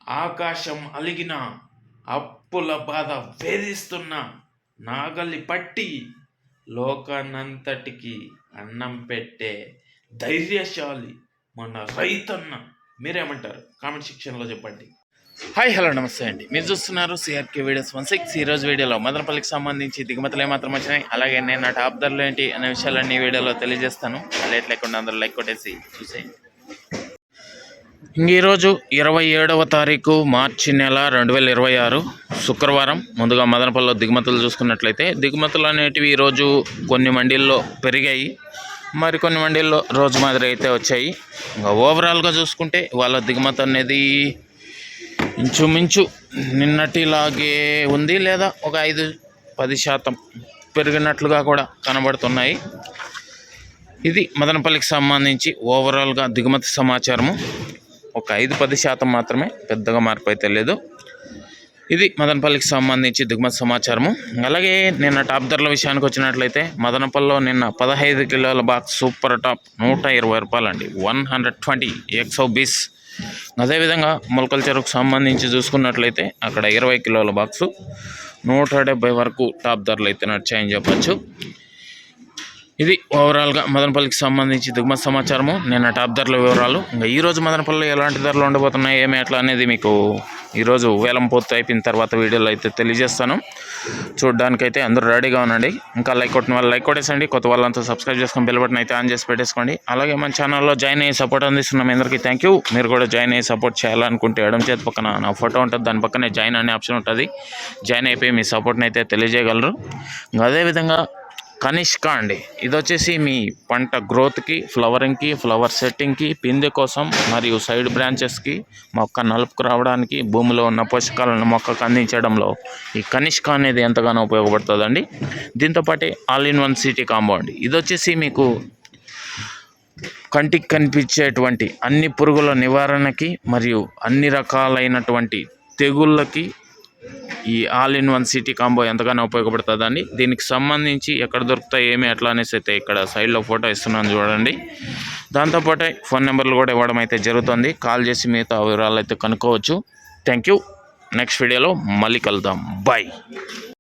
ఆకాశం అలిగిన అప్పుల బాధ వేధిస్తున్న నాగలి పట్టి లోకానంతటికి అన్నం పెట్టే ధైర్యశాలి మన రైతన్న. మీరేమంటారు? కామెంట్ సెక్షన్లో చెప్పండి. హాయ్, హలో, నమస్తే అండి. మీరు చూస్తున్నారు సిఆర్కే వీడియోస్ 16. ఈరోజు వీడియోలో మదనపల్లికి సంబంధించి దిగుమతులు ఏమాత్రం వచ్చినాయి, అలాగే నేను నా టాప్ ధరలు ఏంటి అనే విషయాలన్నీ వీడియోలో తెలియజేస్తాను. లేట్ లేకుండా అందరూ లైక్ కొట్టేసి చూసేయండి. ఈరోజు 27వ తారీఖు మార్చి నెల 2026 శుక్రవారం. ముందుగా మదనపల్లిలో దిగుమతులు చూసుకున్నట్లయితే దిగుమతులు అనేటివి ఈరోజు కొన్ని మండీల్లో పెరిగాయి, మరికొన్ని మండీల్లో రోజు మాదిరి అయితే వచ్చాయి. ఇంకా ఓవరాల్గా చూసుకుంటే వాళ్ళ దిగుమతి అనేది ఇంచుమించు నిన్నటిలాగే ఉంది, లేదా ఒక 5-10% పెరిగినట్లుగా కూడా కనబడుతున్నాయి. ఇది మదనపల్లికి సంబంధించి ఓవరాల్గా దిగుమతి సమాచారము. ఒక 5-10% మాత్రమే, పెద్దగా మార్పు అయితే లేదు. ఇది మదనపల్లికి సంబంధించి దిగుమతి సమాచారము. అలాగే నిన్న టాప్ ధరల విషయానికి వచ్చినట్లయితే మదనపల్లిలో నిన్న 15 కిలోల బాక్స్ సూపర్ టాప్ 120 రూపాయలు అండి, 120 120. అదేవిధంగా మొలకల చెరువుకు సంబంధించి చూసుకున్నట్లయితే అక్కడ 20 కిలోల బాక్సు 170 వరకు టాప్ ధరలు అయితే నడిచాయని చెప్పచ్చు. ఇది ఓవరాల్గా మదనపల్లికి సంబంధించి దిగుమతి సమాచారము, నిన్న టాప్ ధరల వివరాలు. ఇంకా ఈరోజు మదనపల్లిలో ఎలాంటి ధరలు ఉండబోతున్నాయి, ఏమి ఎట్లా అనేది మీకు ఈరోజు వేలం పూర్తి అయిపోయిన తర్వాత వీడియోలో అయితే తెలియజేస్తాను. చూడడానికైతే అందరూ రెడీగా ఉండండి. ఇంకా లైక్ కొట్టిన వాళ్ళు లైక్ కొట్టేసండి, కొత్త వాళ్ళంతా సబ్స్క్రైబ్ చేసుకొని బెల్ బటన్ అయితే ఆన్ చేసి పెట్టేసుకోండి. అలాగే మన ఛానల్లో జాయిన్ అయ్యి సపోర్ట్ అందిస్తున్నాం అందరికీ థ్యాంక్ యూ. మీరు కూడా జాయిన్ అయ్యి సపోర్ట్ చేయాలనుకుంటే ఎడమ చేతి పక్కన నా ఫోటో ఉంటుంది, దాని పక్కనే జాయిన్ అనే ఆప్షన్ ఉంటుంది. జాయిన్ అయిపోయి మీ సపోర్ట్ని అయితే తెలియజేయగలరు. అదేవిధంగా కనిష్క అండి, ఇది వచ్చేసి మీ పంట గ్రోత్కి, ఫ్లవరింగ్కి, ఫ్లవర్ సెట్టింగ్కి, పిందె కోసం మరియు సైడ్ బ్రాంచెస్కి, మొక్క నలుపుకు రావడానికి, భూమిలో ఉన్న పోషకాలను మొక్కకు అందించడంలో ఈ కనిష్క అనేది ఎంతగానో ఉపయోగపడుతుందండి. దీంతోపాటే all in one city combo అండి, ఇది వచ్చేసి మీకు కంటికి కనిపించేటువంటి అన్ని పురుగుల నివారణకి మరియు అన్ని రకాలైనటువంటి తెగుళ్ళకి ఈ all in one city combo ఎంతగానో ఉపయోగపడుతుందండి. దీనికి సంబంధించి ఎక్కడ దొరుకుతాయి ఏమి ఎట్లా అనేసి అయితే ఇక్కడ సైడ్లో ఫోటో ఇస్తున్నాను చూడండి. దాంతోపాటు ఫోన్ నెంబర్లు కూడా ఇవ్వడం అయితే జరుగుతుంది, కాల్ చేసి మిగతా వివరాలు అయితే కనుక్కోవచ్చు. Thank you. నెక్స్ట్ వీడియోలో మళ్ళీ కలుద్దాం. బాయ్.